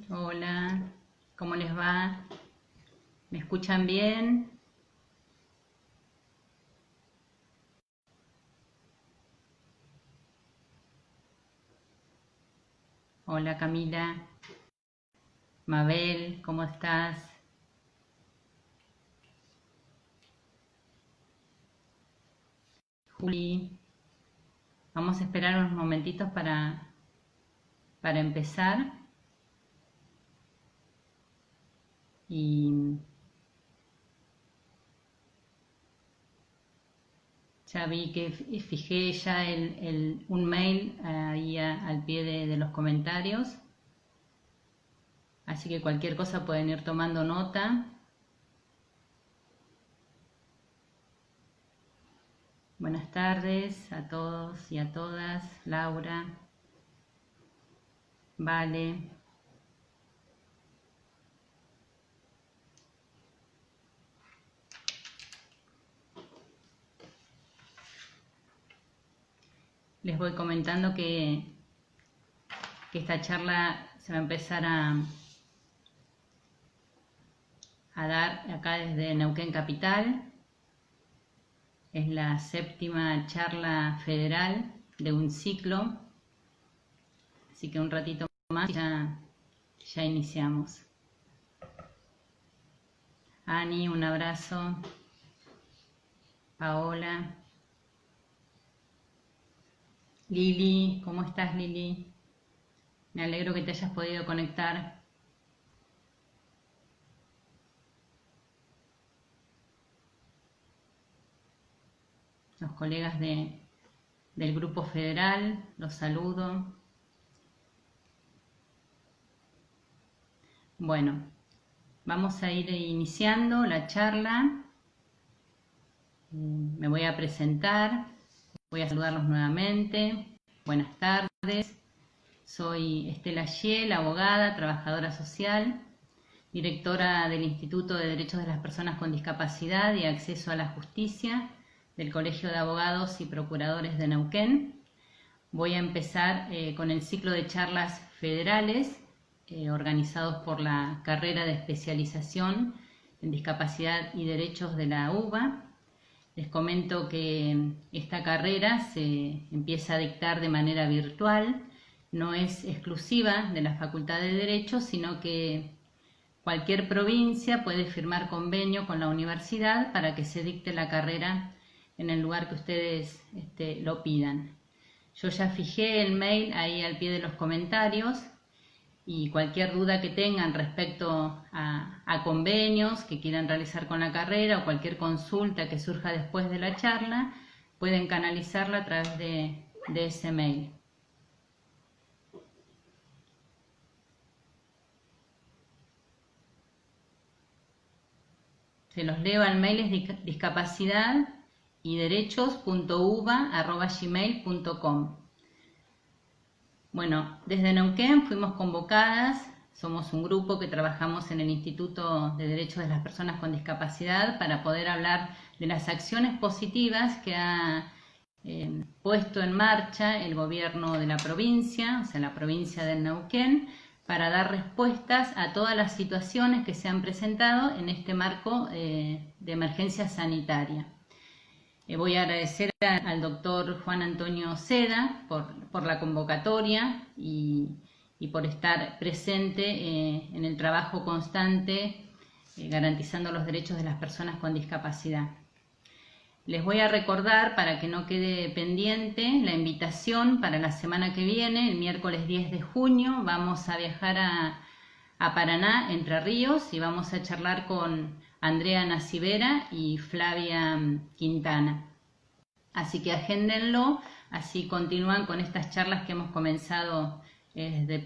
Hola, ¿cómo les va? ¿Me escuchan bien? Hola Camila, Mabel, ¿cómo estás? Juli, vamos a esperar unos momentitos para empezar y ya vi que fijé ya un mail ahí al pie de los comentarios, así que cualquier cosa pueden ir tomando nota. Buenas tardes a todos y a todas, Laura, Vale. Les voy comentando que esta charla se va a empezar a dar acá desde Neuquén Capital. Es la séptima charla federal de un ciclo, así que un ratito más ya iniciamos. Ani, un abrazo. Paola. Lili, ¿cómo estás, Lili? Me alegro que te hayas podido conectar. Los colegas del Grupo Federal, los saludo. Bueno, vamos a ir iniciando la charla. Me voy a presentar, voy a saludarlos nuevamente. Buenas tardes, soy Estela Schiel, abogada, trabajadora social, directora del Instituto de Derechos de las Personas con Discapacidad y Acceso a la Justicia del Colegio de Abogados y Procuradores de Neuquén. Voy a empezar con el ciclo de charlas federales organizados por la carrera de especialización en discapacidad y derechos de la UBA. Les comento que esta carrera se empieza a dictar de manera virtual, no es exclusiva de la Facultad de Derecho, sino que cualquier provincia puede firmar convenio con la universidad para que se dicte la carrera en el lugar que ustedes lo pidan. Yo ya fijé el mail ahí al pie de los comentarios y cualquier duda que tengan respecto a convenios que quieran realizar con la carrera o cualquier consulta que surja después de la charla, pueden canalizarla a través de ese mail. Se los leo al mail, es discapacidad y derechos.uba@gmail.com. Bueno, desde Neuquén fuimos convocadas, somos un grupo que trabajamos en el Instituto de Derechos de las Personas con Discapacidad para poder hablar de las acciones positivas que ha puesto en marcha el gobierno de la provincia, o sea, la provincia de Neuquén, para dar respuestas a todas las situaciones que se han presentado en este marco de emergencia sanitaria. Voy a agradecer al doctor Juan Antonio Seda por la convocatoria y por estar presente en el trabajo constante garantizando los derechos de las personas con discapacidad. Les voy a recordar, para que no quede pendiente, la invitación para la semana que viene, el miércoles 10 de junio. Vamos a viajar a Paraná, Entre Ríos, y vamos a charlar con Andrea Nacibera y Flavia Quintana. Así que agéndenlo, así continúan con estas charlas que hemos comenzado desde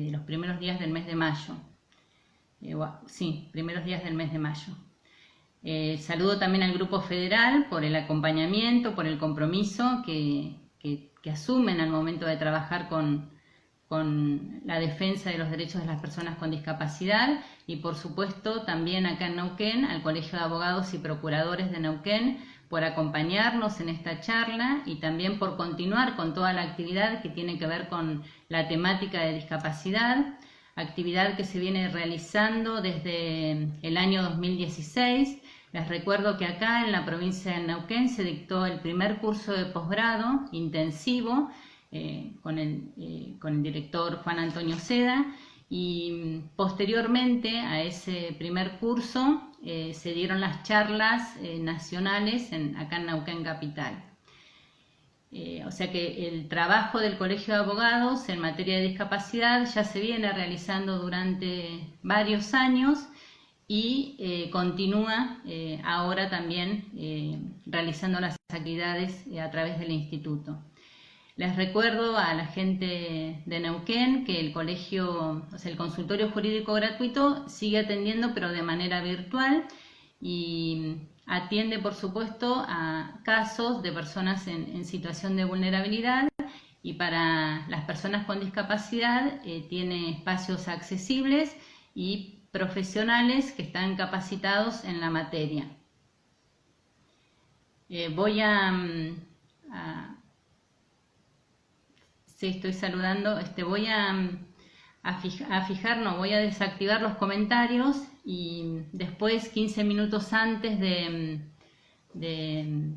los primeros días del mes de mayo. Primeros días del mes de mayo. Saludo también al Grupo Federal por el acompañamiento, por el compromiso que asumen al momento de trabajar con la defensa de los derechos de las personas con discapacidad, y por supuesto también acá en Neuquén al Colegio de Abogados y Procuradores de Neuquén por acompañarnos en esta charla y también por continuar con toda la actividad que tiene que ver con la temática de discapacidad, actividad que se viene realizando desde el año 2016. Les recuerdo que acá en la provincia de Neuquén se dictó el primer curso de posgrado intensivo con el director Juan Antonio Seda, y posteriormente a ese primer curso se dieron las charlas nacionales acá en Neuquén Capital. O sea que el trabajo del Colegio de Abogados en materia de discapacidad ya se viene realizando durante varios años y continúa ahora también realizando las actividades a través del instituto. Les recuerdo a la gente de Neuquén que el colegio, o sea, el consultorio jurídico gratuito sigue atendiendo, pero de manera virtual, y atiende, por supuesto, a casos de personas en situación de vulnerabilidad, y para las personas con discapacidad tiene espacios accesibles y profesionales que están capacitados en la materia. Sí, estoy saludando. Voy a desactivar los comentarios, y después, 15 minutos antes de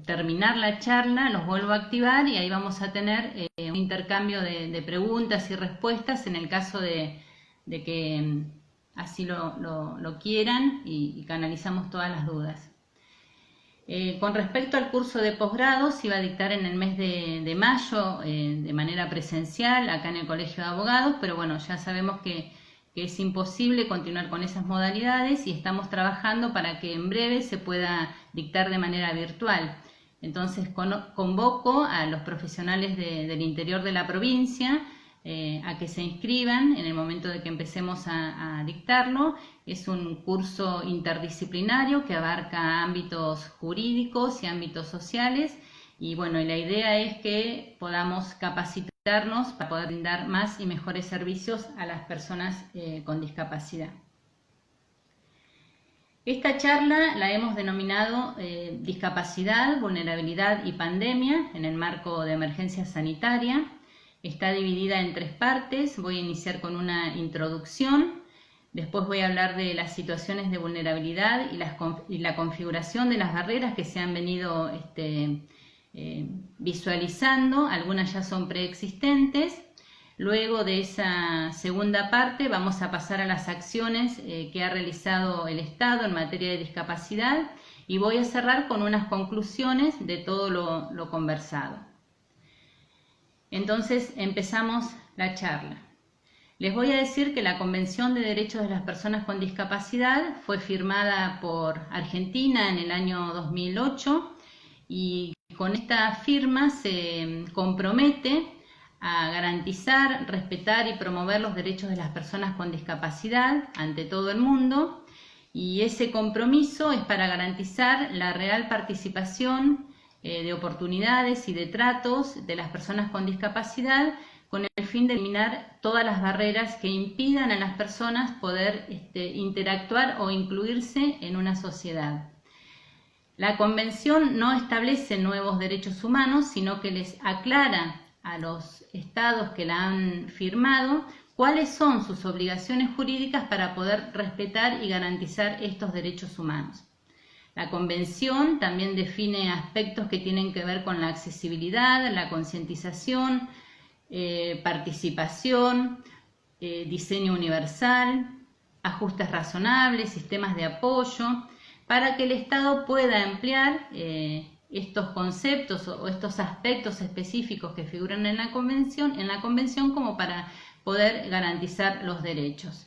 terminar la charla, los vuelvo a activar, y ahí vamos a tener un intercambio de preguntas y respuestas en el caso de que así lo quieran, y canalizamos todas las dudas. Con respecto al curso de posgrado, se iba a dictar en el mes de mayo de manera presencial acá en el Colegio de Abogados, pero bueno, ya sabemos que es imposible continuar con esas modalidades, y estamos trabajando para que en breve se pueda dictar de manera virtual. Entonces convoco a los profesionales del interior de la provincia a que se inscriban en el momento de que empecemos a dictarlo. Es un curso interdisciplinario que abarca ámbitos jurídicos y ámbitos sociales, y bueno, la idea es que podamos capacitarnos para poder brindar más y mejores servicios a las personas con discapacidad. Esta charla la hemos denominado Discapacidad, Vulnerabilidad y Pandemia en el marco de emergencia sanitaria. Está dividida en 3 partes. Voy a iniciar con una introducción, después voy a hablar de las situaciones de vulnerabilidad y la configuración de las barreras que se han venido visualizando. Algunas ya son preexistentes. Luego de esa segunda parte vamos a pasar a las acciones que ha realizado el Estado en materia de discapacidad, y voy a cerrar con unas conclusiones de todo lo conversado. Entonces empezamos la charla. Les voy a decir que la Convención de Derechos de las Personas con Discapacidad fue firmada por Argentina en el año 2008, y con esta firma se compromete a garantizar, respetar y promover los derechos de las personas con discapacidad ante todo el mundo, y ese compromiso es para garantizar la real participación de oportunidades y de tratos de las personas con discapacidad, con el fin de eliminar todas las barreras que impidan a las personas poder interactuar o incluirse en una sociedad. La Convención no establece nuevos derechos humanos, sino que les aclara a los estados que la han firmado cuáles son sus obligaciones jurídicas para poder respetar y garantizar estos derechos humanos. La Convención también define aspectos que tienen que ver con la accesibilidad, la concientización, participación, diseño universal, ajustes razonables, sistemas de apoyo, para que el Estado pueda emplear estos conceptos o estos aspectos específicos que figuran en la convención como para poder garantizar los derechos.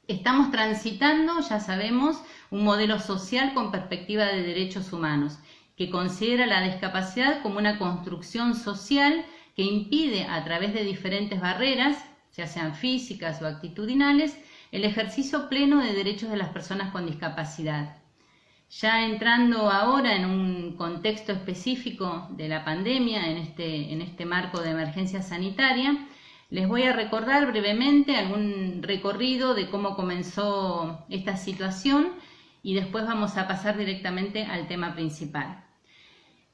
Estamos transitando, ya sabemos, un modelo social con perspectiva de derechos humanos, que considera la discapacidad como una construcción social que impide, a través de diferentes barreras, ya sean físicas o actitudinales, el ejercicio pleno de derechos de las personas con discapacidad. Ya entrando ahora en un contexto específico de la pandemia, en este marco de emergencia sanitaria, les voy a recordar brevemente algún recorrido de cómo comenzó esta situación y después vamos a pasar directamente al tema principal.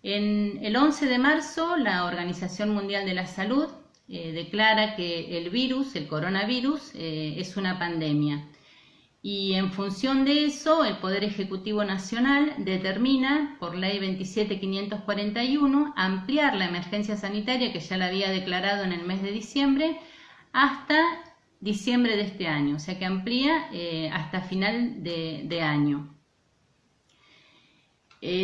El 11 de marzo, la Organización Mundial de la Salud declara que el virus, el coronavirus, es una pandemia. Y en función de eso, el Poder Ejecutivo Nacional determina, por Ley 27.541, ampliar la emergencia sanitaria, que ya la había declarado en el mes de diciembre, hasta diciembre de este año, o sea que amplía hasta final de año.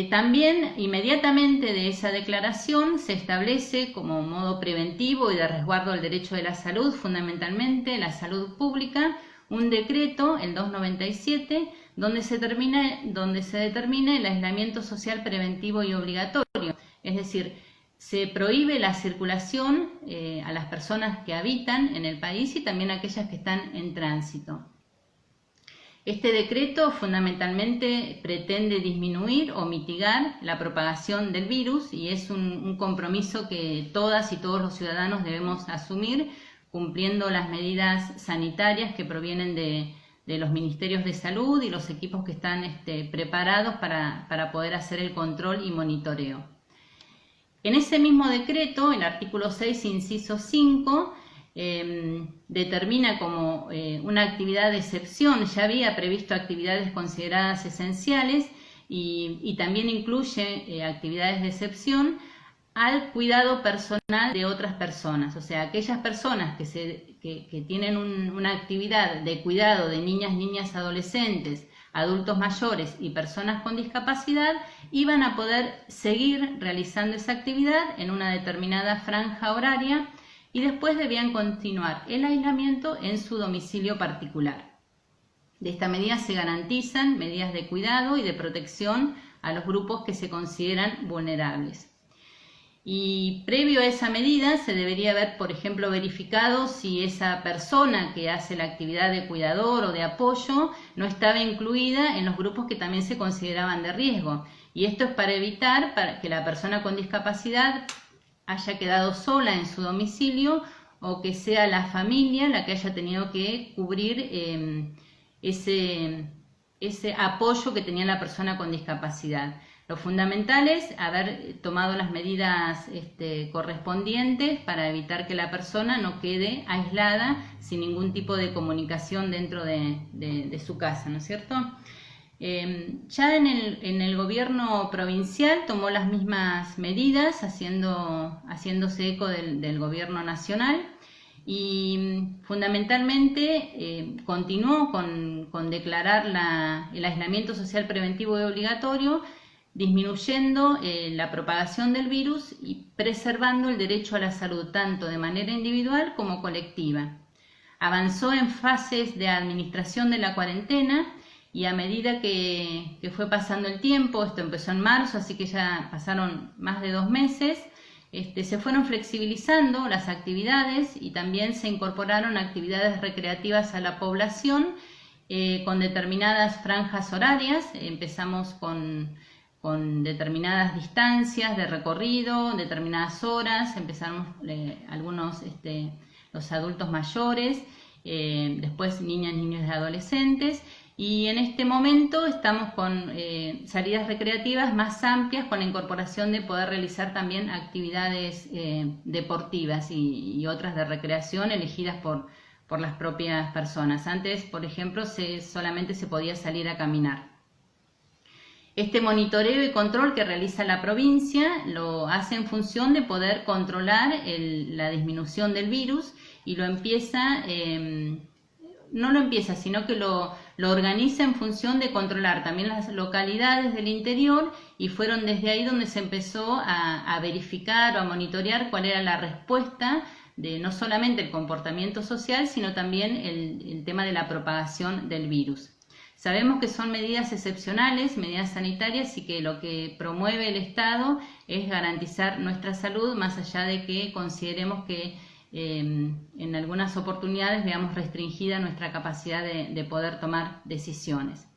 También, inmediatamente de esa declaración, se establece como modo preventivo y de resguardo del derecho de la salud, fundamentalmente la salud pública, un decreto, el 297, donde se determina el aislamiento social preventivo y obligatorio. Es decir, se prohíbe la circulación a las personas que habitan en el país y también a aquellas que están en tránsito. Este decreto fundamentalmente pretende disminuir o mitigar la propagación del virus y es un compromiso que todas y todos los ciudadanos debemos asumir, cumpliendo las medidas sanitarias que provienen de los ministerios de salud y los equipos que están preparados para poder hacer el control y monitoreo. En ese mismo decreto, el artículo 6, inciso 5, determina como una actividad de excepción. Ya había previsto actividades consideradas esenciales y también incluye actividades de excepción al cuidado personal de otras personas, o sea, aquellas personas que tienen una actividad de cuidado de niñas, adolescentes, adultos mayores y personas con discapacidad, iban a poder seguir realizando esa actividad en una determinada franja horaria y después debían continuar el aislamiento en su domicilio particular. De esta medida se garantizan medidas de cuidado y de protección a los grupos que se consideran vulnerables. Y previo a esa medida se debería haber, por ejemplo, verificado si esa persona que hace la actividad de cuidador o de apoyo no estaba incluida en los grupos que también se consideraban de riesgo. Y esto es para evitar que la persona con discapacidad haya quedado sola en su domicilio o que sea la familia la que haya tenido que cubrir ese apoyo que tenía la persona con discapacidad. Lo fundamental es haber tomado las medidas correspondientes para evitar que la persona no quede aislada sin ningún tipo de comunicación dentro de su casa, ¿no es cierto? Ya en el gobierno provincial tomó las mismas medidas, haciéndose eco del gobierno nacional y fundamentalmente continuó con declarar el aislamiento social preventivo y obligatorio, disminuyendo la propagación del virus y preservando el derecho a la salud tanto de manera individual como colectiva. Avanzó en fases de administración de la cuarentena y a medida que fue pasando el tiempo, esto empezó en marzo, así que ya pasaron más de 2 meses, se fueron flexibilizando las actividades y también se incorporaron actividades recreativas a la población con determinadas franjas horarias. Empezamos con determinadas distancias de recorrido, determinadas horas, empezamos algunos, los adultos mayores, después niñas, niños y adolescentes, y en este momento estamos con salidas recreativas más amplias con la incorporación de poder realizar también actividades deportivas y otras de recreación elegidas por las propias personas. Antes, por ejemplo, solamente se podía salir a caminar. Este monitoreo y control que realiza la provincia lo hace en función de poder controlar la disminución del virus y sino que lo organiza en función de controlar también las localidades del interior y fueron desde ahí donde se empezó a verificar o a monitorear cuál era la respuesta de no solamente el comportamiento social, sino también el tema de la propagación del virus. Sabemos que son medidas excepcionales, medidas sanitarias, y que lo que promueve el Estado es garantizar nuestra salud, más allá de que consideremos que en algunas oportunidades veamos restringida nuestra capacidad de poder tomar decisiones.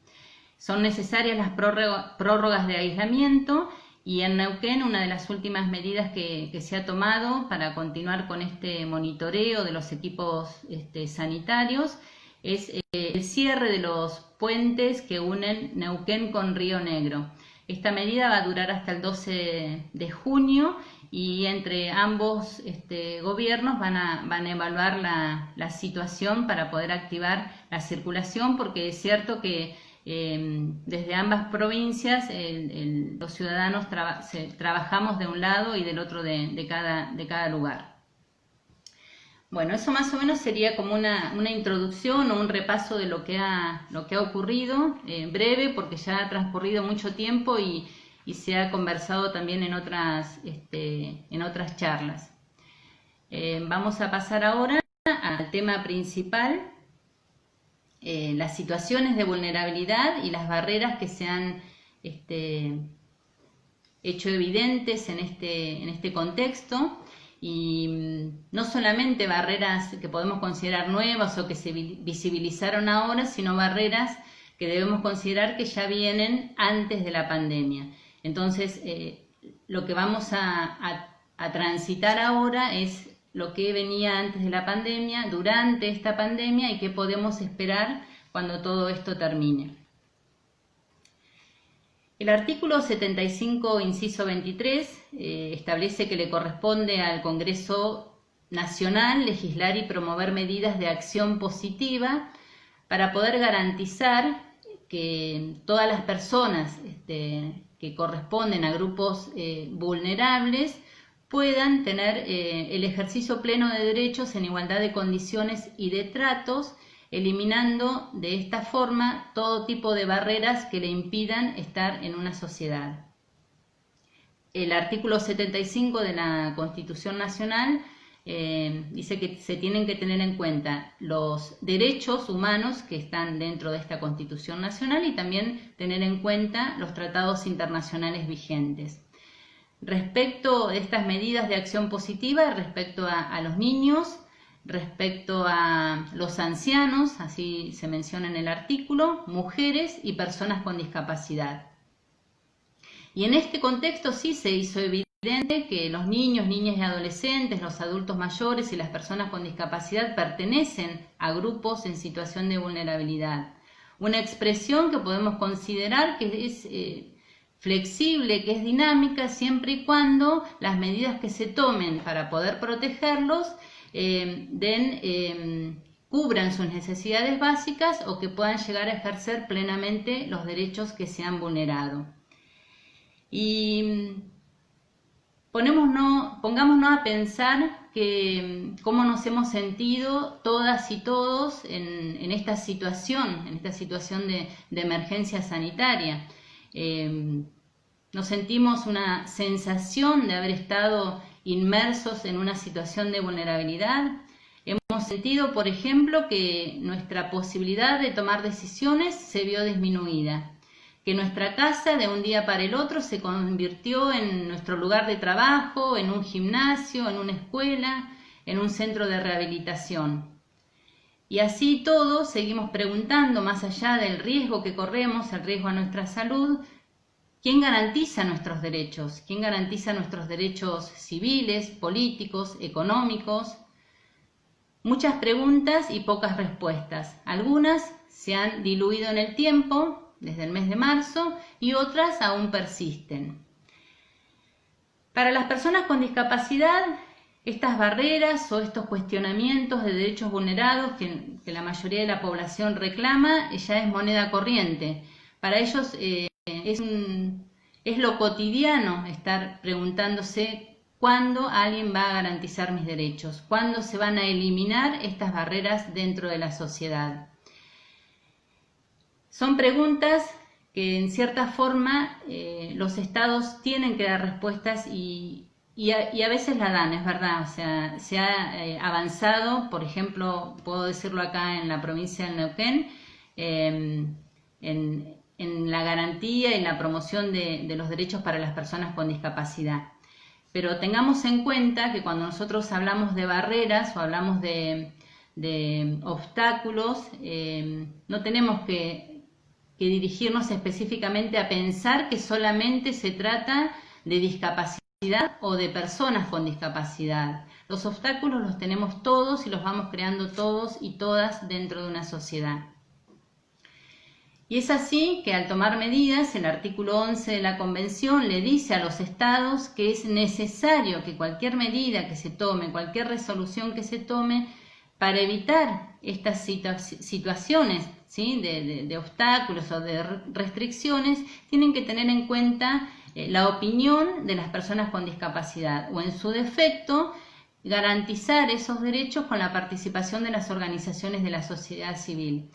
Son necesarias las prórrogas de aislamiento y en Neuquén una de las últimas medidas que se ha tomado para continuar con este monitoreo de los equipos sanitarios es el cierre de los puentes que unen Neuquén con Río Negro. Esta medida va a durar hasta el 12 de junio y entre ambos gobiernos van a evaluar la situación para poder activar la circulación, porque es cierto que desde ambas provincias los ciudadanos trabajamos de un lado y del otro de cada lugar. Bueno, eso más o menos sería como una introducción o un repaso de lo que ha ocurrido, breve porque ya ha transcurrido mucho tiempo y se ha conversado también en otras charlas. Vamos a pasar ahora al tema principal, las situaciones de vulnerabilidad y las barreras que se han hecho evidentes en este contexto. Y no solamente barreras que podemos considerar nuevas o que se visibilizaron ahora, sino barreras que debemos considerar que ya vienen antes de la pandemia. Entonces, lo que vamos a transitar ahora es lo que venía antes de la pandemia, durante esta pandemia y qué podemos esperar cuando todo esto termine. El artículo 75, inciso 23, establece que le corresponde al Congreso Nacional legislar y promover medidas de acción positiva para poder garantizar que todas las personas que corresponden a grupos vulnerables puedan tener el ejercicio pleno de derechos en igualdad de condiciones y de tratos, eliminando de esta forma todo tipo de barreras que le impidan estar en una sociedad. El artículo 75 de la Constitución Nacional dice que se tienen que tener en cuenta los derechos humanos que están dentro de esta Constitución Nacional y también tener en cuenta los tratados internacionales vigentes. Respecto a estas medidas de acción positiva, respecto a los niños, respecto a los ancianos, así se menciona en el artículo, mujeres y personas con discapacidad. Y en este contexto sí se hizo evidente que los niños, niñas y adolescentes, los adultos mayores y las personas con discapacidad pertenecen a grupos en situación de vulnerabilidad. Una expresión que podemos considerar que es flexible, que es dinámica, siempre y cuando las medidas que se tomen para poder protegerlos cubran sus necesidades básicas o que puedan llegar a ejercer plenamente los derechos que se han vulnerado. Y pongámonos a pensar cómo nos hemos sentido todas y todos en esta situación de emergencia sanitaria. Nos sentimos una sensación de haber estado inmersos en una situación de vulnerabilidad. Hemos sentido, por ejemplo, que nuestra posibilidad de tomar decisiones se vio disminuida, que nuestra casa de un día para el otro se convirtió en nuestro lugar de trabajo, en un gimnasio, en una escuela, en un centro de rehabilitación. Y así todo seguimos preguntando, más allá del riesgo que corremos, el riesgo a nuestra salud, ¿quién garantiza nuestros derechos? ¿Quién garantiza nuestros derechos civiles, políticos, económicos? Muchas preguntas y pocas respuestas. Algunas se han diluido en el tiempo, desde el mes de marzo, y otras aún persisten. Para las personas con discapacidad, estas barreras o estos cuestionamientos de derechos vulnerados que la mayoría de la población reclama, ya es moneda corriente. Para ellos es lo cotidiano estar preguntándose cuándo alguien va a garantizar mis derechos, cuándo se van a eliminar estas barreras dentro de la sociedad. Son preguntas que en cierta forma los estados tienen que dar respuestas y a veces la dan, es verdad. O sea, se ha avanzado, por ejemplo, puedo decirlo acá en la provincia de Neuquén, en la garantía y la promoción de los derechos para las personas con discapacidad. Pero tengamos en cuenta que cuando nosotros hablamos de barreras o hablamos de obstáculos, no tenemos que dirigirnos específicamente a pensar que solamente se trata de discapacidad o de personas con discapacidad. Los obstáculos los tenemos todos y los vamos creando todos y todas dentro de una sociedad. Y es así que al tomar medidas, el artículo 11 de la Convención le dice a los estados que es necesario que cualquier medida que se tome, cualquier resolución que se tome, para evitar estas situaciones, ¿sí?, de obstáculos o de restricciones, tienen que tener en cuenta la opinión de las personas con discapacidad o, en su defecto, garantizar esos derechos con la participación de las organizaciones de la sociedad civil.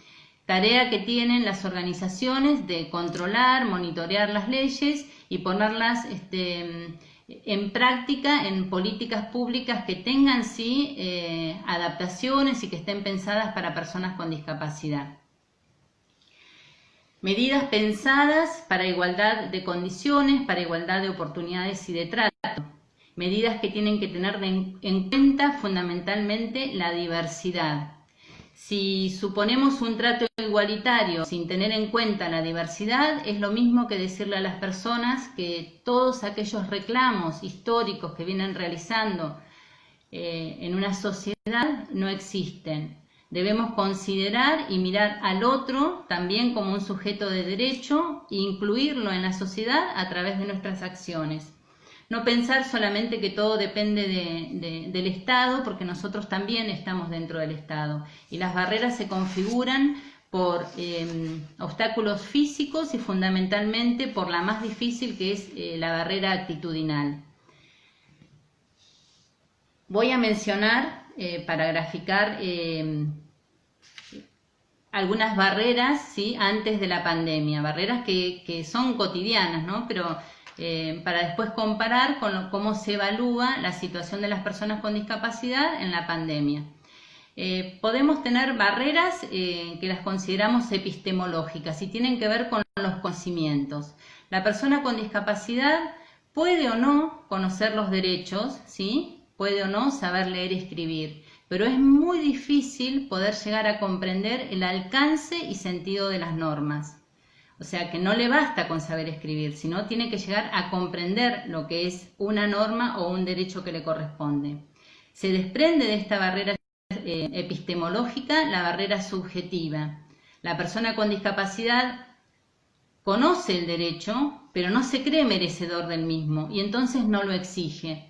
Tarea que tienen las organizaciones de controlar, monitorear las leyes y ponerlas en práctica en políticas públicas que tengan adaptaciones y que estén pensadas para personas con discapacidad. Medidas pensadas para igualdad de condiciones, para igualdad de oportunidades y de trato. Medidas que tienen que tener en cuenta fundamentalmente la diversidad. Si suponemos un trato igualitario sin tener en cuenta la diversidad, es lo mismo que decirle a las personas que todos aquellos reclamos históricos que vienen realizando en una sociedad no existen. Debemos considerar y mirar al otro también como un sujeto de derecho e incluirlo en la sociedad a través de nuestras acciones. No pensar solamente que todo depende del Estado, porque nosotros también estamos dentro del Estado. Y las barreras se configuran por obstáculos físicos y fundamentalmente por la más difícil, que es la barrera actitudinal. Voy a mencionar, para graficar, algunas barreras, ¿sí?, antes de la pandemia, barreras que son cotidianas, ¿no?, pero para después comparar con cómo se evalúa la situación de las personas con discapacidad en la pandemia. Podemos tener barreras que las consideramos epistemológicas y tienen que ver con los conocimientos. La persona con discapacidad puede o no conocer los derechos, ¿sí?, puede o no saber leer y escribir, pero es muy difícil poder llegar a comprender el alcance y sentido de las normas. O sea que no le basta con saber escribir, sino tiene que llegar a comprender lo que es una norma o un derecho que le corresponde. Se desprende de esta barrera epistemológica la barrera subjetiva. La persona con discapacidad conoce el derecho, pero no se cree merecedor del mismo y entonces no lo exige.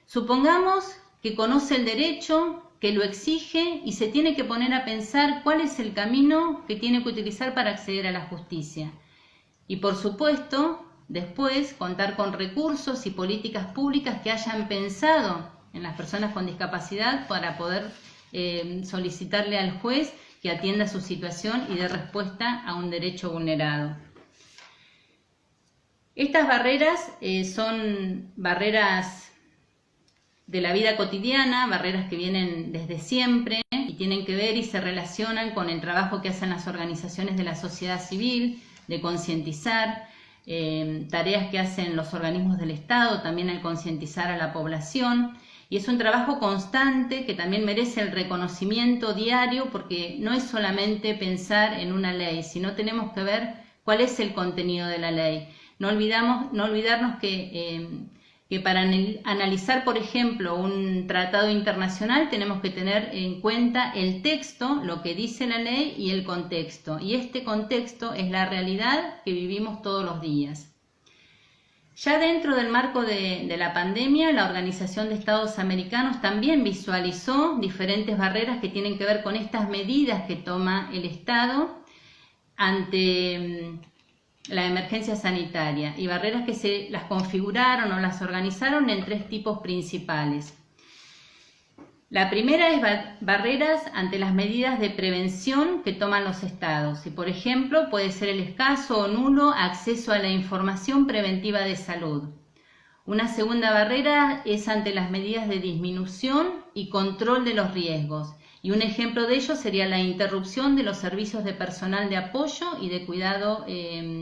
Supongamos que conoce el derecho, que lo exige y se tiene que poner a pensar cuál es el camino que tiene que utilizar para acceder a la justicia. Y por supuesto, después contar con recursos y políticas públicas que hayan pensado en las personas con discapacidad para poder solicitarle al juez que atienda su situación y dé respuesta a un derecho vulnerado. Estas barreras son barreras de la vida cotidiana, barreras que vienen desde siempre y tienen que ver y se relacionan con el trabajo que hacen las organizaciones de la sociedad civil, de concientizar, tareas que hacen los organismos del Estado también al concientizar a la población, y es un trabajo constante que también merece el reconocimiento diario, porque no es solamente pensar en una ley, sino tenemos que ver cuál es el contenido de la ley. No olvidarnos que para analizar, por ejemplo, un tratado internacional tenemos que tener en cuenta el texto, lo que dice la ley y el contexto. Y este contexto es la realidad que vivimos todos los días. Ya dentro del marco de la pandemia, la Organización de Estados Americanos también visualizó diferentes barreras que tienen que ver con estas medidas que toma el Estado ante la emergencia sanitaria, y barreras que se las configuraron o las organizaron en tres tipos principales. La primera es barreras ante las medidas de prevención que toman los estados, y por ejemplo puede ser el escaso o nulo acceso a la información preventiva de salud. Una segunda barrera es ante las medidas de disminución y control de los riesgos, y un ejemplo de ello sería la interrupción de los servicios de personal de apoyo y de cuidado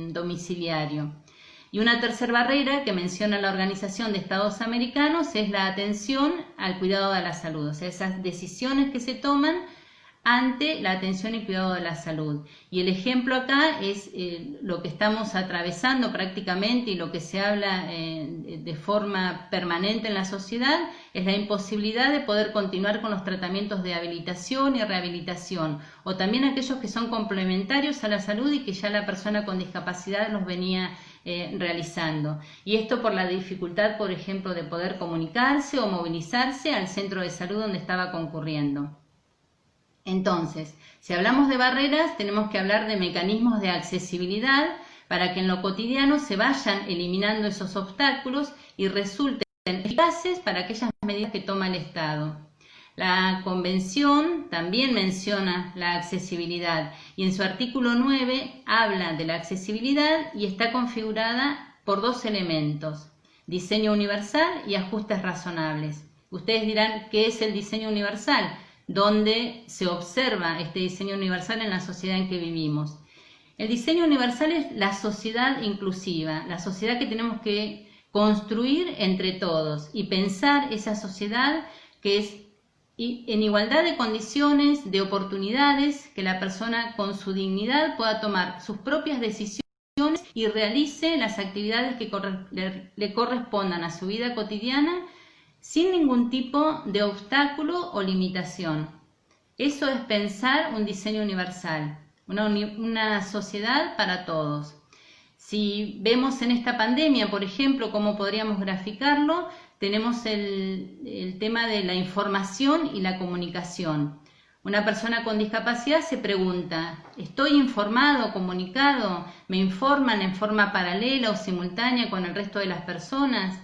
domiciliario. Y una tercera barrera que menciona la Organización de Estados Americanos es la atención al cuidado de la salud, o sea, esas decisiones que se toman ante la atención y cuidado de la salud. Y el ejemplo acá es lo que estamos atravesando prácticamente y lo que se habla de forma permanente en la sociedad, es la imposibilidad de poder continuar con los tratamientos de habilitación y rehabilitación, o también aquellos que son complementarios a la salud y que ya la persona con discapacidad los venía realizando. Y esto por la dificultad, por ejemplo, de poder comunicarse o movilizarse al centro de salud donde estaba concurriendo. Entonces, si hablamos de barreras, tenemos que hablar de mecanismos de accesibilidad para que en lo cotidiano se vayan eliminando esos obstáculos y resulten eficaces para aquellas medidas que toma el Estado. La Convención también menciona la accesibilidad y en su artículo 9 habla de la accesibilidad y está configurada por dos elementos: diseño universal y ajustes razonables. Ustedes dirán, ¿qué es el diseño universal? Donde se observa este diseño universal en la sociedad en que vivimos. El diseño universal es la sociedad inclusiva, la sociedad que tenemos que construir entre todos y pensar esa sociedad que es en igualdad de condiciones, de oportunidades, que la persona con su dignidad pueda tomar sus propias decisiones y realice las actividades que le correspondan a su vida cotidiana sin ningún tipo de obstáculo o limitación. Eso es pensar un diseño universal, una sociedad para todos. Si vemos en esta pandemia, por ejemplo, cómo podríamos graficarlo, tenemos el tema de la información y la comunicación. Una persona con discapacidad se pregunta, ¿estoy informado, comunicado? ¿Me informan en forma paralela o simultánea con el resto de las personas?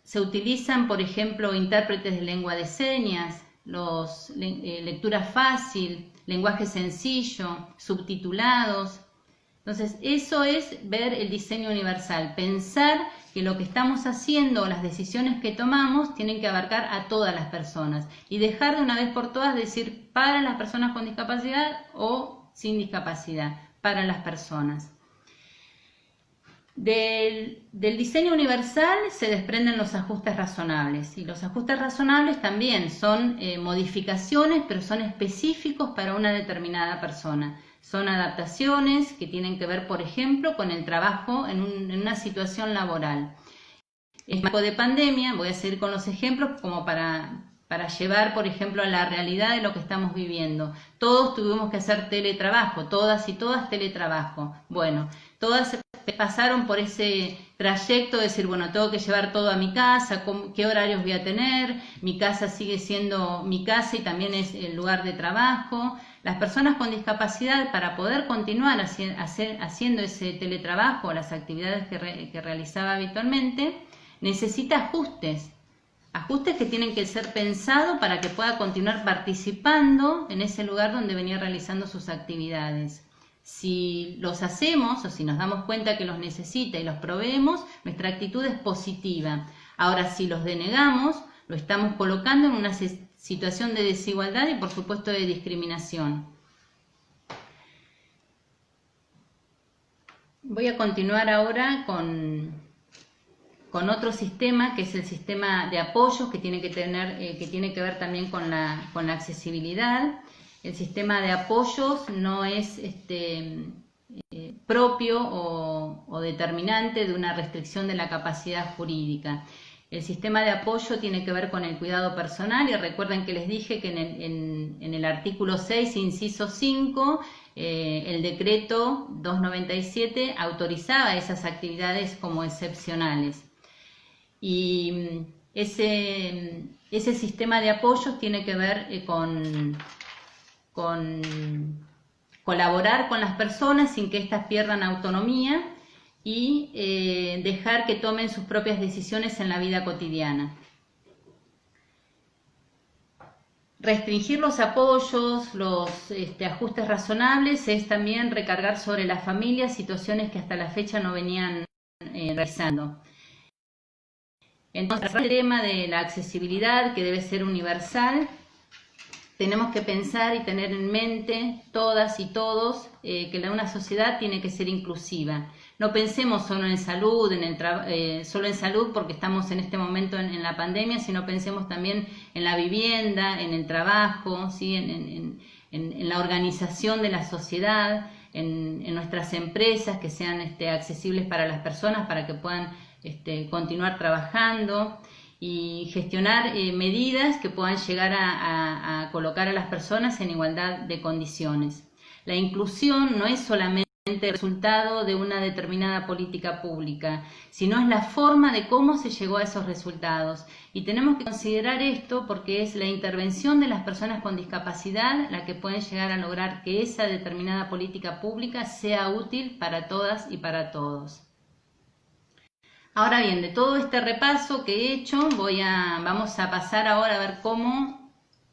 Se utilizan, por ejemplo, intérpretes de lengua de señas, lectura fácil, lenguaje sencillo, subtitulados. Entonces, eso es ver el diseño universal, pensar que lo que estamos haciendo, las decisiones que tomamos, tienen que abarcar a todas las personas y dejar de una vez por todas decir para las personas con discapacidad o sin discapacidad, para las personas. Del diseño universal se desprenden los ajustes razonables, y los ajustes razonables también son modificaciones, pero son específicos para una determinada persona. Son adaptaciones que tienen que ver, por ejemplo, con el trabajo en una situación laboral. En marco de pandemia, voy a seguir con los ejemplos como para llevar, por ejemplo, a la realidad de lo que estamos viviendo. Todos tuvimos que hacer teletrabajo, todas y todas teletrabajo. Bueno, todas pasaron por ese trayecto de decir, bueno, tengo que llevar todo a mi casa, qué horarios voy a tener, mi casa sigue siendo mi casa y también es el lugar de trabajo. Las personas con discapacidad, para poder continuar haciendo ese teletrabajo, las actividades que realizaba habitualmente, necesita ajustes que tienen que ser pensados para que pueda continuar participando en ese lugar donde venía realizando sus actividades. Si los hacemos o si nos damos cuenta que los necesita y los proveemos, nuestra actitud es positiva. Ahora, si los denegamos, lo estamos colocando en una situación de desigualdad y, por supuesto, de discriminación. Voy a continuar ahora con otro sistema, que es el sistema de apoyos, que tiene que ver también con la accesibilidad. El sistema de apoyos no es propio o determinante de una restricción de la capacidad jurídica. El sistema de apoyo tiene que ver con el cuidado personal y recuerden que les dije que en el artículo 6, inciso 5, el decreto 297 autorizaba esas actividades como excepcionales. Y ese sistema de apoyos tiene que ver con colaborar con las personas sin que éstas pierdan autonomía y dejar que tomen sus propias decisiones en la vida cotidiana. Restringir los apoyos, los ajustes razonables, es también recargar sobre las familias situaciones que hasta la fecha no venían realizando. Entonces, el tema de la accesibilidad, que debe ser universal, tenemos que pensar y tener en mente todas y todos que una sociedad tiene que ser inclusiva. no pensemos solo en salud, solo en salud porque estamos en este momento en la pandemia, sino pensemos también en la vivienda, en el trabajo, ¿sí? en la organización de la sociedad, en nuestras empresas que sean accesibles para las personas para que puedan continuar trabajando y gestionar medidas que puedan llegar a colocar a las personas en igualdad de condiciones. La inclusión no es solamente el resultado de una determinada política pública, sino es la forma de cómo se llegó a esos resultados. Y tenemos que considerar esto porque es la intervención de las personas con discapacidad la que puede llegar a lograr que esa determinada política pública sea útil para todas y para todos. Ahora bien, de todo este repaso que he hecho, vamos a pasar ahora a ver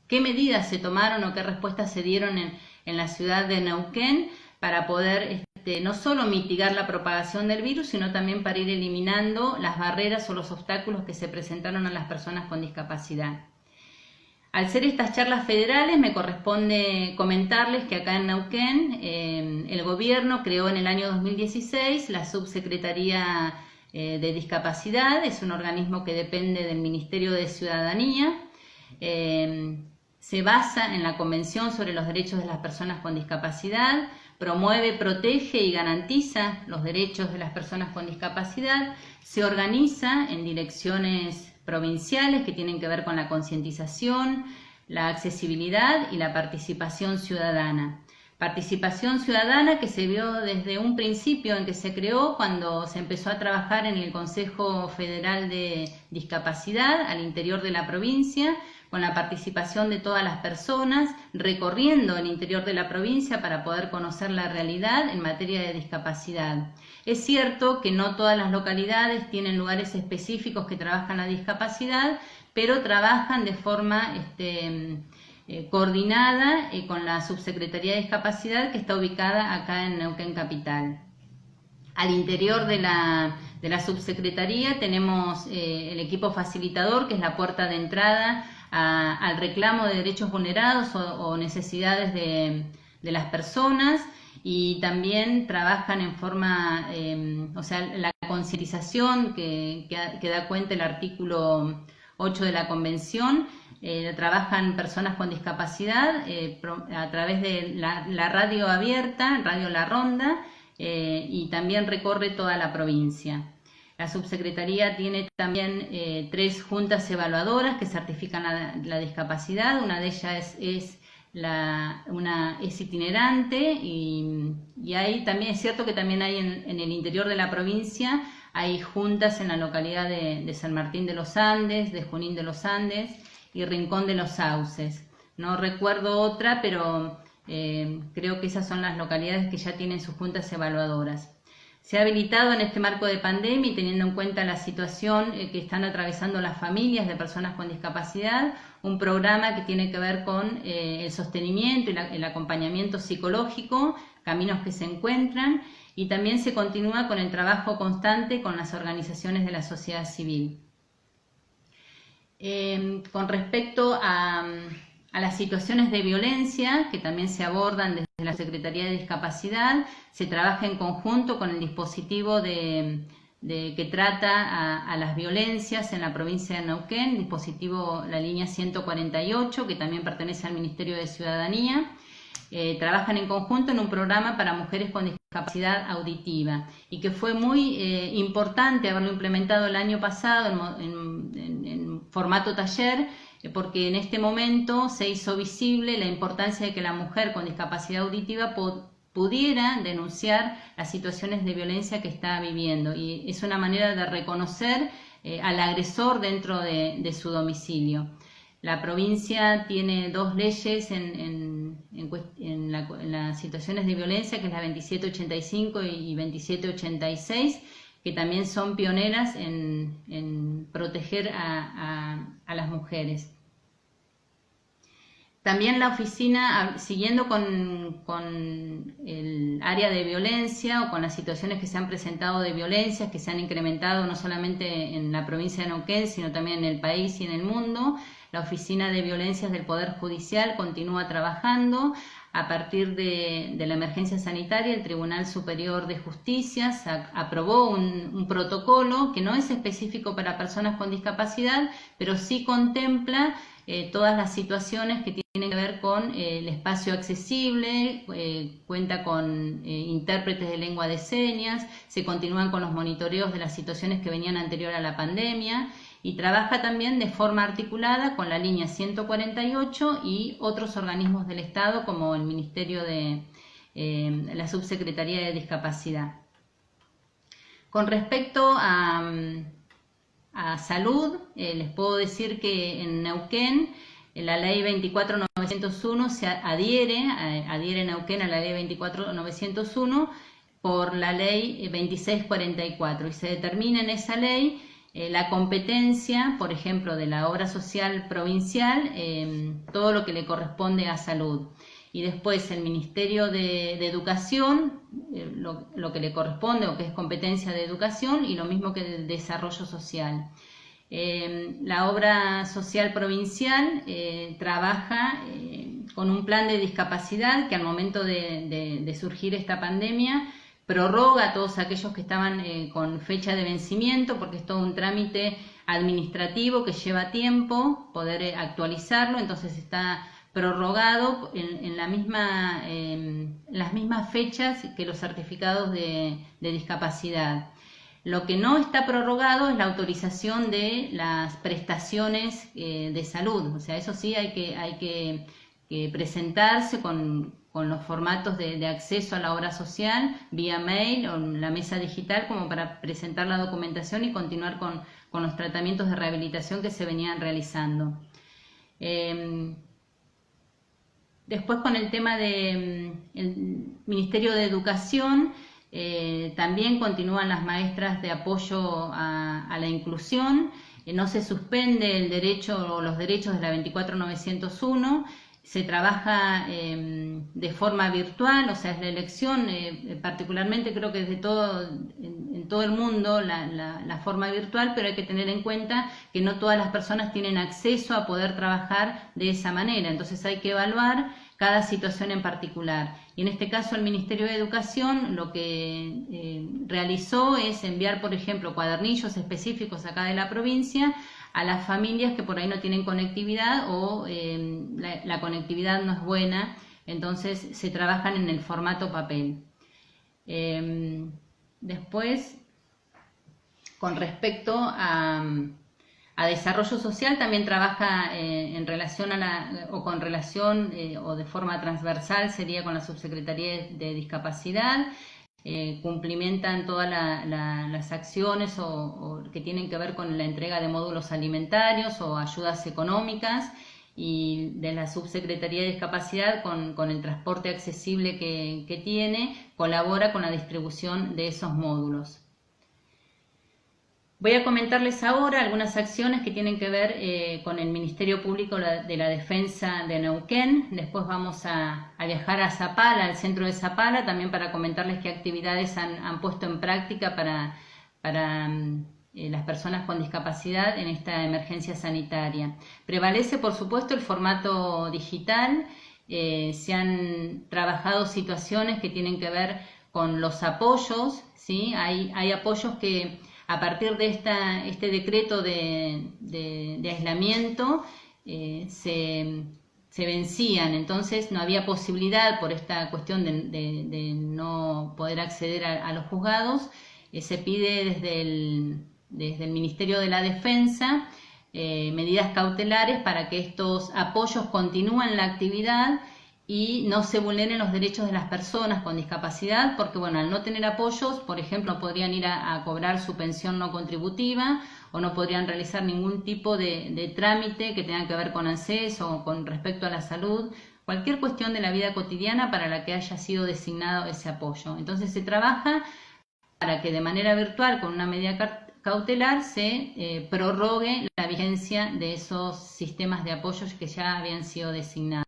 qué medidas se tomaron o qué respuestas se dieron en la ciudad de Neuquén para poder no solo mitigar la propagación del virus, sino también para ir eliminando las barreras o los obstáculos que se presentaron a las personas con discapacidad. Al ser estas charlas federales, me corresponde comentarles que acá en Neuquén el gobierno creó en el año 2016 la Subsecretaría de Discapacidad. Es un organismo que depende del Ministerio de Ciudadanía. Se basa en la Convención sobre los Derechos de las Personas con Discapacidad, promueve, protege y garantiza los derechos de las personas con discapacidad, se organiza en direcciones provinciales que tienen que ver con la concientización, la accesibilidad y la participación ciudadana. Participación ciudadana que se vio desde un principio en que se creó cuando se empezó a trabajar en el Consejo Federal de Discapacidad al interior de la provincia, con la participación de todas las personas, recorriendo el interior de la provincia para poder conocer la realidad en materia de discapacidad. Es cierto que no todas las localidades tienen lugares específicos que trabajan la discapacidad, pero trabajan de forma coordinada con la Subsecretaría de Discapacidad que está ubicada acá en Neuquén Capital. Al interior de la Subsecretaría tenemos el equipo facilitador, que es la puerta de entrada al reclamo de derechos vulnerados o necesidades de las personas, y también trabajan en forma, la concientización que da cuenta el artículo 8 de la Convención. Trabajan personas con discapacidad a través de la radio abierta, Radio La Ronda, y también recorre toda la provincia. La subsecretaría tiene también 3 juntas evaluadoras que certifican la discapacidad. Una de ellas es itinerante, y ahí también es cierto que también hay en el interior de la provincia hay juntas en la localidad de San Martín de los Andes, de Junín de los Andes y Rincón de los Sauces. No recuerdo otra, pero creo que esas son las localidades que ya tienen sus juntas evaluadoras. Se ha habilitado en este marco de pandemia y teniendo en cuenta la situación que están atravesando las familias de personas con discapacidad, un programa que tiene que ver con el sostenimiento y el acompañamiento psicológico, caminos que se encuentran, y también se continúa con el trabajo constante con las organizaciones de la sociedad civil. Con respecto a las situaciones de violencia que también se abordan desde la Secretaría de Discapacidad, se trabaja en conjunto con el dispositivo que trata a las violencias en la provincia de Neuquén, dispositivo la línea 148, que también pertenece al Ministerio de Ciudadanía. Trabajan en conjunto en un programa para mujeres con discapacidad auditiva, y que fue muy importante haberlo implementado el año pasado en formato taller, porque en este momento se hizo visible la importancia de que la mujer con discapacidad auditiva pudiera denunciar las situaciones de violencia que está viviendo, y es una manera de reconocer al agresor dentro de su domicilio. La provincia tiene 2 leyes en las situaciones de violencia, que es la 2785 y 2786, que también son pioneras en proteger a las mujeres. También la oficina, siguiendo con el área de violencia o con las situaciones que se han presentado de violencias, que se han incrementado no solamente en la provincia de Neuquén, sino también en el país y en el mundo, La Oficina de Violencias del Poder Judicial continúa trabajando. A partir de la emergencia sanitaria, el Tribunal Superior de Justicia aprobó un protocolo que no es específico para personas con discapacidad, pero sí contempla todas las situaciones que tienen que ver con el espacio accesible, cuenta con intérpretes de lengua de señas, se continúan con los monitoreos de las situaciones que venían anterior a la pandemia, y trabaja también de forma articulada con la línea 148 y otros organismos del Estado como el Ministerio de la Subsecretaría de Discapacidad. Con respecto a salud, les puedo decir que en Neuquén la ley 24901 se adhiere Neuquén a la ley 24901 por la ley 2644 y se determina en esa ley la competencia, por ejemplo, de la obra social provincial, todo lo que le corresponde a salud. Y después el Ministerio de Educación, lo que le corresponde o que es competencia de educación, y lo mismo que de desarrollo social. La obra social provincial trabaja con un plan de discapacidad que al momento de surgir esta pandemia prorroga a todos aquellos que estaban con fecha de vencimiento, porque es todo un trámite administrativo que lleva tiempo poder actualizarlo, entonces está prorrogado en las mismas fechas que los certificados de discapacidad. Lo que no está prorrogado es la autorización de las prestaciones de salud, o sea, eso sí hay que presentarse con los formatos de acceso a la obra social vía mail o en la mesa digital como para presentar la documentación y continuar con los tratamientos de rehabilitación que se venían realizando. Después, con el tema del Ministerio de Educación, también continúan las maestras de apoyo a la inclusión. No se suspende el derecho o los derechos de la 24901. Se trabaja de forma virtual, o sea, es la elección, particularmente creo que es en todo el mundo la forma virtual, pero hay que tener en cuenta que no todas las personas tienen acceso a poder trabajar de esa manera, entonces hay que evaluar cada situación en particular. Y en este caso el Ministerio de Educación lo que realizó es enviar, por ejemplo, cuadernillos específicos acá de la provincia a las familias que por ahí no tienen conectividad o la conectividad no es buena, entonces se trabajan en el formato papel. Después, con respecto a desarrollo social, también trabaja en relación o de forma transversal, sería con la Subsecretaría de Discapacidad. Cumplimentan todas las acciones o que tienen que ver con la entrega de módulos alimentarios o ayudas económicas, y de la Subsecretaría de Discapacidad con el transporte accesible que tiene, colabora con la distribución de esos módulos. Voy a comentarles ahora algunas acciones que tienen que ver con el Ministerio Público de la Defensa de Neuquén. Después vamos a viajar a Zapala, al centro de Zapala, también para comentarles qué actividades han puesto en práctica para las personas con discapacidad en esta emergencia sanitaria. Prevalece, por supuesto, el formato digital. Se han trabajado situaciones que tienen que ver con los apoyos, ¿sí? Hay apoyos que a partir de este decreto de aislamiento se vencían, entonces no había posibilidad por esta cuestión de no poder acceder a los juzgados. Se pide desde el Ministerio de la Defensa medidas cautelares para que estos apoyos continúen la actividad y no se vulneren los derechos de las personas con discapacidad, porque bueno, al no tener apoyos, por ejemplo, no podrían ir a cobrar su pensión no contributiva o no podrían realizar ningún tipo de trámite que tenga que ver con ANSES o con respecto a la salud, cualquier cuestión de la vida cotidiana para la que haya sido designado ese apoyo. Entonces se trabaja para que de manera virtual, con una medida cautelar, se prorrogue la vigencia de esos sistemas de apoyos que ya habían sido designados.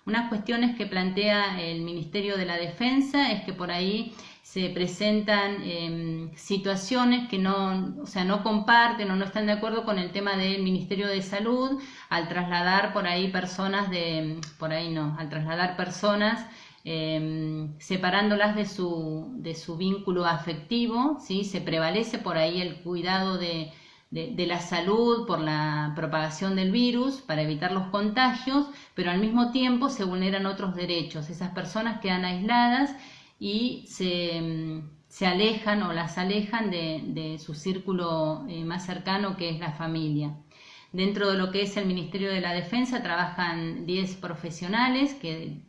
Unas cuestiones que plantea el Ministerio de la Defensa es que por ahí se presentan situaciones que no comparten o no están de acuerdo con el tema del Ministerio de Salud al trasladar por ahí personas al trasladar personas separándolas de su vínculo afectivo, ¿sí? Se prevalece por ahí el cuidado de la salud por la propagación del virus para evitar los contagios, pero al mismo tiempo se vulneran otros derechos. Esas personas quedan aisladas y se alejan o las alejan de su círculo más cercano, que es la familia. Dentro de lo que es el Ministerio de la Defensa trabajan 10 profesionales que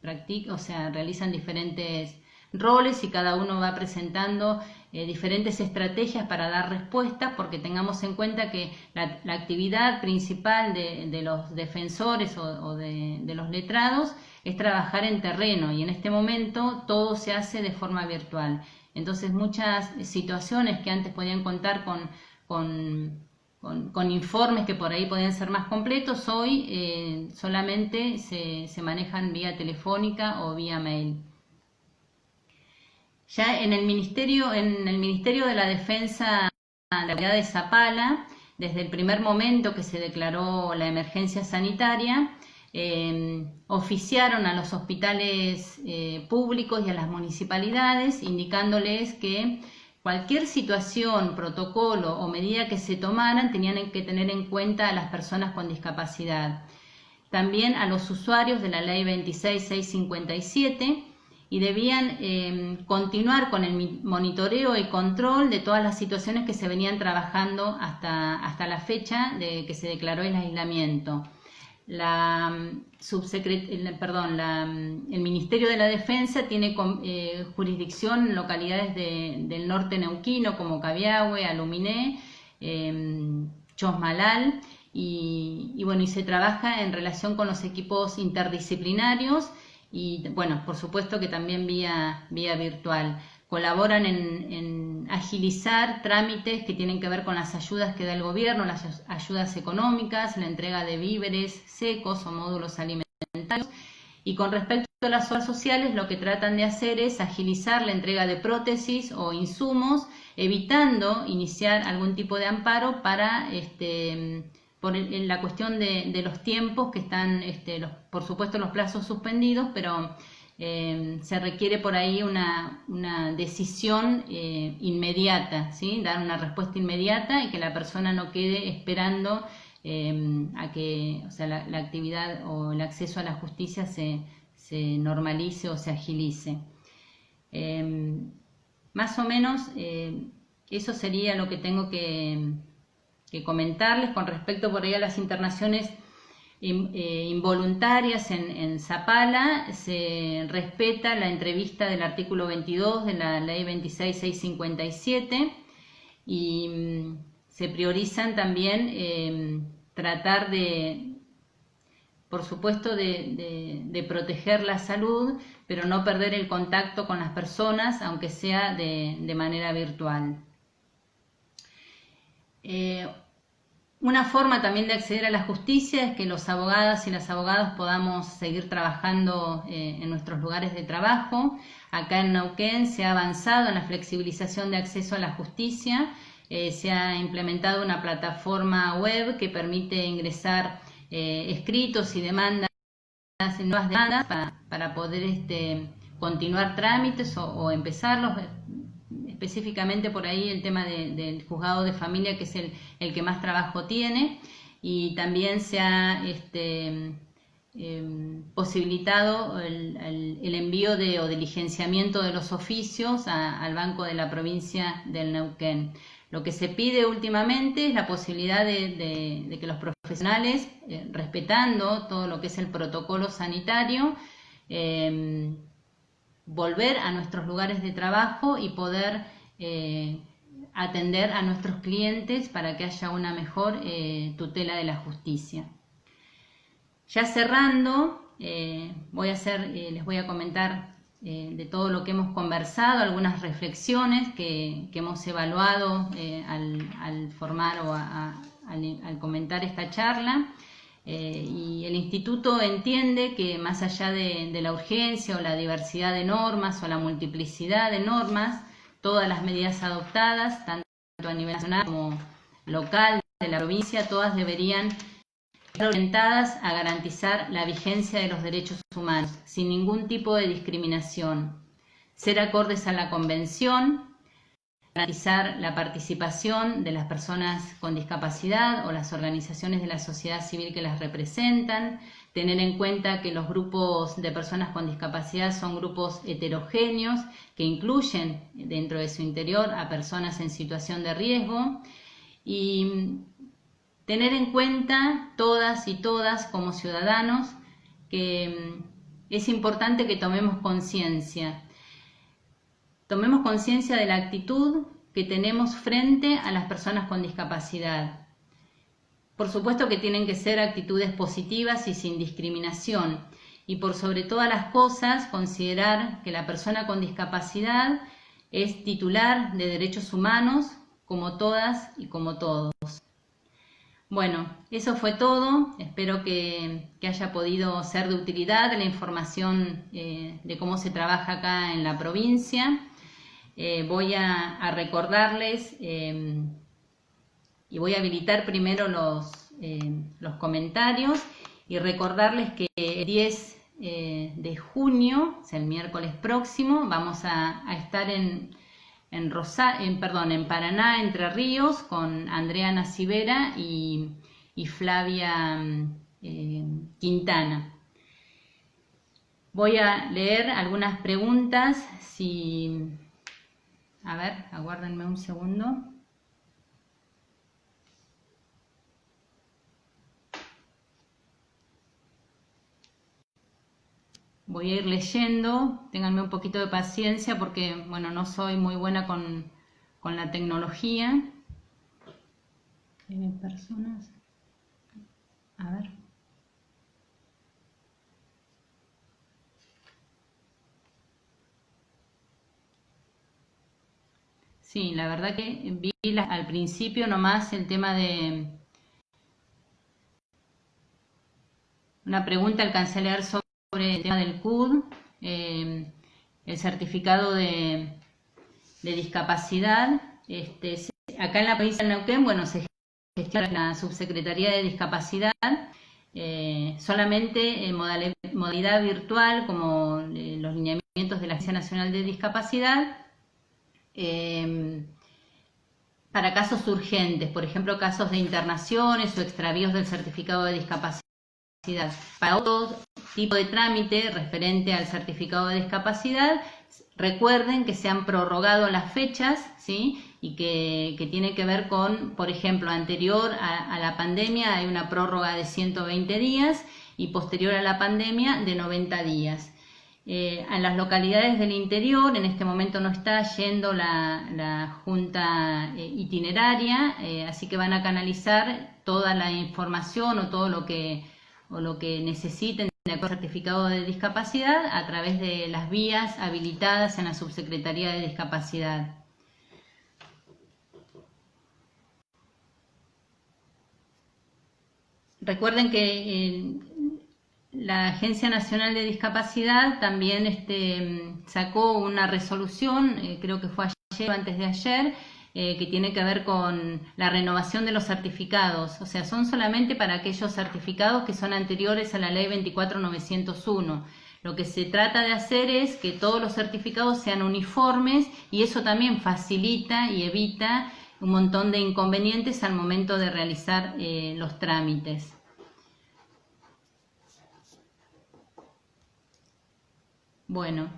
realizan diferentes roles y cada uno va presentando diferentes estrategias para dar respuestas, porque tengamos en cuenta que la actividad principal de los defensores o de los letrados es trabajar en terreno, y en este momento todo se hace de forma virtual. Entonces muchas situaciones que antes podían contar con informes que por ahí podían ser más completos, hoy solamente se manejan vía telefónica o vía mail. Ya en el Ministerio de la Defensa, la localidad de Zapala, desde el primer momento que se declaró la emergencia sanitaria, oficiaron a los hospitales públicos y a las municipalidades, indicándoles que cualquier situación, protocolo o medida que se tomaran tenían que tener en cuenta a las personas con discapacidad. También a los usuarios de la Ley 26657, y debían continuar con el monitoreo y control de todas las situaciones que se venían trabajando hasta la fecha de que se declaró el aislamiento. El Ministerio de la Defensa tiene jurisdicción en localidades del norte neuquino como Cabiahue, Aluminé, Chosmalal, y se trabaja en relación con los equipos interdisciplinarios y, bueno, por supuesto que también vía virtual. Colaboran en agilizar trámites que tienen que ver con las ayudas que da el gobierno, las ayudas económicas, la entrega de víveres secos o módulos alimentarios. Y con respecto a las obras sociales, lo que tratan de hacer es agilizar la entrega de prótesis o insumos, evitando iniciar algún tipo de amparo para en la cuestión de los tiempos que están, por supuesto, los plazos suspendidos, pero se requiere por ahí una decisión inmediata, ¿sí? Dar una respuesta inmediata y que la persona no quede esperando a que la actividad o el acceso a la justicia se normalice o se agilice. Más o menos eso sería lo que tengo que comentarles con respecto por ahí a las internaciones involuntarias. En Zapala se respeta la entrevista del artículo 22 de la ley 26657 y se priorizan también tratar por supuesto de proteger la salud, pero no perder el contacto con las personas, aunque sea de manera virtual. Una forma también de acceder a la justicia es que los abogadas y las abogadas podamos seguir trabajando en nuestros lugares de trabajo. Acá en Neuquén se ha avanzado en la flexibilización de acceso a la justicia. Se ha implementado una plataforma web que permite ingresar escritos y demandas, nuevas demandas para poder continuar trámites o empezarlos. Específicamente por ahí el tema del juzgado de familia, que es el que más trabajo tiene, y también se ha posibilitado el envío o diligenciamiento de los oficios al Banco de la Provincia del Neuquén. Lo que se pide últimamente es la posibilidad de que los profesionales, respetando todo lo que es el protocolo sanitario, volver a nuestros lugares de trabajo y poder atender a nuestros clientes para que haya una mejor tutela de la justicia. Ya cerrando, les voy a comentar de todo lo que hemos conversado, algunas reflexiones que hemos evaluado al formar o al comentar esta charla. Y el instituto entiende que más allá de la urgencia o la diversidad de normas o la multiplicidad de normas, todas las medidas adoptadas, tanto a nivel nacional como local de la provincia, todas deberían estar orientadas a garantizar la vigencia de los derechos humanos, sin ningún tipo de discriminación, ser acordes a la Convención, garantizar la participación de las personas con discapacidad o las organizaciones de la sociedad civil que las representan, tener en cuenta que los grupos de personas con discapacidad son grupos heterogéneos que incluyen dentro de su interior a personas en situación de riesgo y tener en cuenta todas y todas como ciudadanos que es importante que tomemos conciencia. Tomemos conciencia de la actitud que tenemos frente a las personas con discapacidad. Por supuesto que tienen que ser actitudes positivas y sin discriminación. Y por sobre todas las cosas, considerar que la persona con discapacidad es titular de derechos humanos como todas y como todos. Bueno, eso fue todo. Espero que haya podido ser de utilidad la información de cómo se trabaja acá en la provincia. Voy a recordarles y voy a habilitar primero los comentarios y recordarles que el 10 de junio, o sea, el miércoles próximo, vamos a estar en Paraná, Entre Ríos, con Andrea Nacibera y Flavia Quintana. Voy a leer algunas preguntas. A ver, aguárdenme un segundo. Voy a ir leyendo, ténganme un poquito de paciencia porque, bueno, no soy muy buena con la tecnología. Personas. A ver. Sí, la verdad que vi al principio nomás el tema de una pregunta alcancé a leer sobre el tema del CUD, el certificado de discapacidad. Acá en la provincia de Neuquén, bueno, se gestiona la Subsecretaría de Discapacidad, solamente en modalidad virtual, como los lineamientos de la Agencia Nacional de Discapacidad, para casos urgentes, por ejemplo, casos de internaciones o extravíos del certificado de discapacidad. Para otro tipo de trámite referente al certificado de discapacidad, recuerden que se han prorrogado las fechas, ¿sí? Y que tiene que ver con, por ejemplo, anterior a la pandemia hay una prórroga de 120 días y posterior a la pandemia de 90 días. A las localidades del interior, en este momento no está yendo la junta itineraria, así que van a canalizar toda la información o todo lo que necesiten de acuerdo al certificado de discapacidad a través de las vías habilitadas en la Subsecretaría de Discapacidad. Recuerden que la Agencia Nacional de Discapacidad también sacó una resolución, creo que fue ayer o antes de ayer, que tiene que ver con la renovación de los certificados. O sea, son solamente para aquellos certificados que son anteriores a la Ley 24.901. Lo que se trata de hacer es que todos los certificados sean uniformes y eso también facilita y evita un montón de inconvenientes al momento de realizar los trámites. Bueno,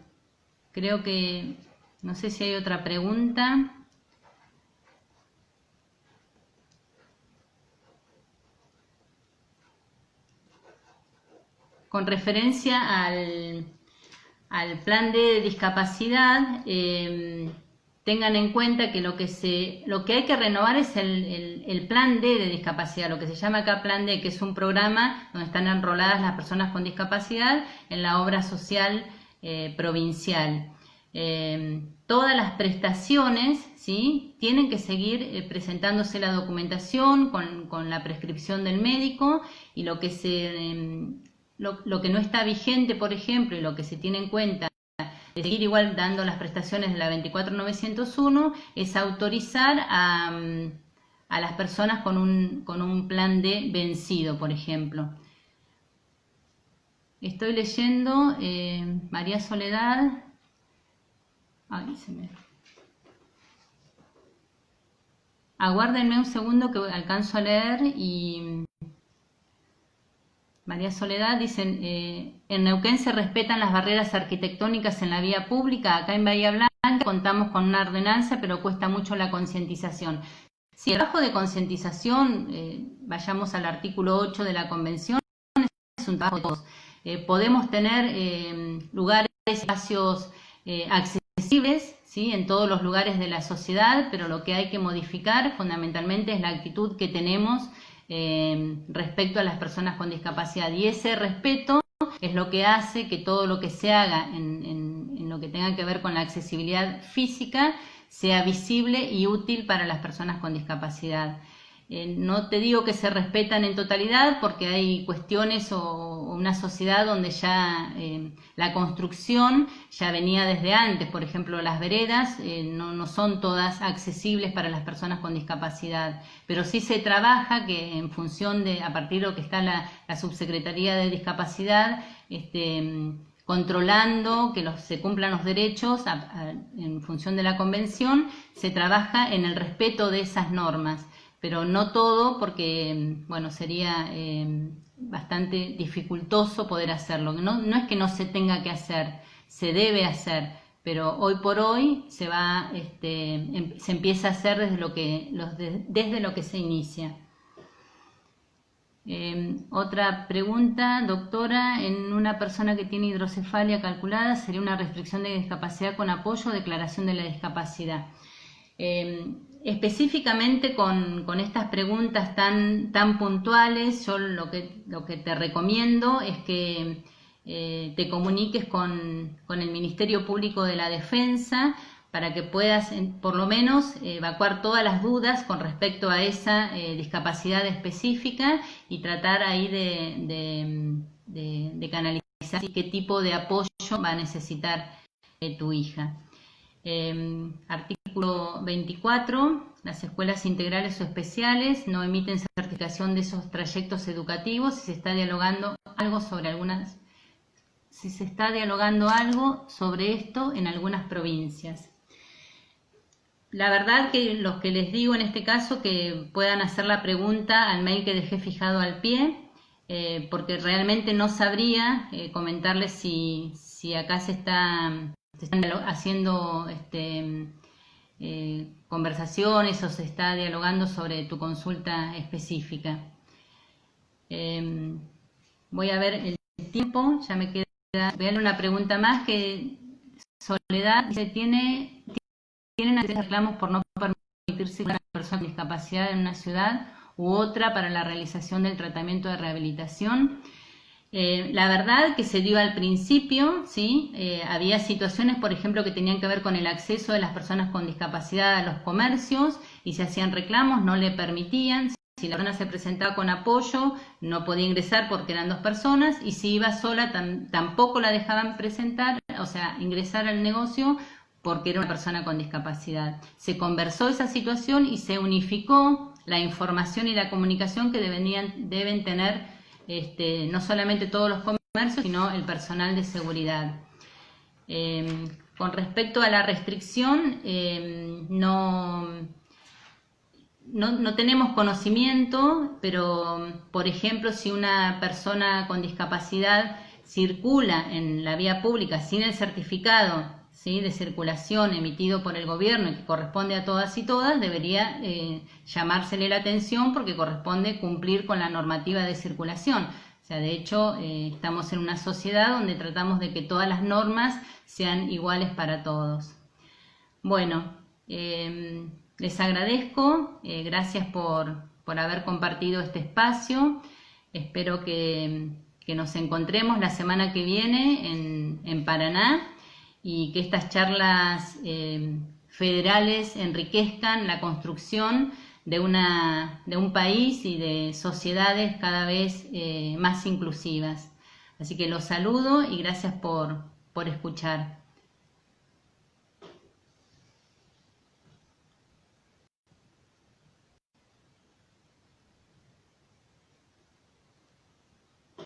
creo que no sé si hay otra pregunta. Con referencia al plan de discapacidad, tengan en cuenta que lo que hay que renovar es el plan D de discapacidad, lo que se llama acá plan D, que es un programa donde están enroladas las personas con discapacidad en la obra social provincial. Todas las prestaciones, ¿sí?, tienen que seguir presentándose la documentación con la prescripción del médico, y lo que no está vigente, por ejemplo, y lo que se tiene en cuenta de seguir igual dando las prestaciones de la 24901 es autorizar a las personas con un plan D vencido, por ejemplo. Estoy leyendo María Soledad. Ay, Aguárdenme un segundo que alcanzo a leer. Y María Soledad dice, en Neuquén se respetan las barreras arquitectónicas en la vía pública. Acá en Bahía Blanca contamos con una ordenanza, pero cuesta mucho la concientización. Sí, el trabajo de concientización, vayamos al artículo 8 de la Convención, es un trabajo de todos. Podemos tener lugares, espacios accesibles, ¿sí?, en todos los lugares de la sociedad, pero lo que hay que modificar fundamentalmente es la actitud que tenemos respecto a las personas con discapacidad, y ese respeto es lo que hace que todo lo que se haga en lo que tenga que ver con la accesibilidad física sea visible y útil para las personas con discapacidad. No te digo que se respetan en totalidad, porque hay cuestiones o una sociedad donde ya la construcción ya venía desde antes. Por ejemplo, las veredas no son todas accesibles para las personas con discapacidad, pero sí se trabaja que en función de, a partir de lo que está la Subsecretaría de Discapacidad, controlando que se cumplan los derechos en función de la Convención, se trabaja en el respeto de esas normas. Pero no todo, porque bueno, sería bastante dificultoso poder hacerlo. No es que no se tenga que hacer, se debe hacer, pero hoy por hoy se empieza a hacer desde lo que se inicia. Otra pregunta, doctora, en una persona que tiene hidrocefalia calculada, ¿sería una restricción de discapacidad con apoyo o declaración de la discapacidad? Específicamente con estas preguntas tan puntuales, yo lo que te recomiendo es que te comuniques con el Ministerio Público de la Defensa, para que puedas por lo menos evacuar todas las dudas con respecto a esa discapacidad específica, y tratar ahí de canalizar qué tipo de apoyo va a necesitar tu hija. Artículo 24. Las escuelas integrales o especiales no emiten certificación de esos trayectos educativos si se está dialogando algo sobre esto en algunas provincias. La verdad que los que les digo en este caso que puedan hacer la pregunta al mail que dejé fijado al pie, porque realmente no sabría comentarles si acá se están haciendo conversaciones o se está dialogando sobre tu consulta específica. Voy a ver el tiempo, ya me queda. Voy a darle una pregunta más, que Soledad dice, ¿tienen reclamos por no permitirse una persona con discapacidad en una ciudad u otra para la realización del tratamiento de rehabilitación? La verdad que se dio al principio, ¿sí? Había situaciones, por ejemplo, que tenían que ver con el acceso de las personas con discapacidad a los comercios, y se hacían reclamos, no le permitían. Si la persona se presentaba con apoyo, no podía ingresar porque eran 2 personas, y si iba sola tampoco la dejaban ingresar al negocio, porque era una persona con discapacidad. Se conversó esa situación y se unificó la información y la comunicación que deben tener no solamente todos los comercios, sino el personal de seguridad. Con respecto a la restricción, no tenemos conocimiento, pero por ejemplo, si una persona con discapacidad circula en la vía pública sin el certificado, ¿sí?, de circulación emitido por el gobierno, y que corresponde a todas y todas, debería llamársele la atención, porque corresponde cumplir con la normativa de circulación. O sea, de hecho, estamos en una sociedad donde tratamos de que todas las normas sean iguales para todos. Bueno, les agradezco, gracias por haber compartido este espacio. Espero que nos encontremos la semana que viene en Paraná. y que estas charlas federales enriquezcan la construcción de un país y de sociedades cada vez más inclusivas. Así que los saludo y gracias por escuchar.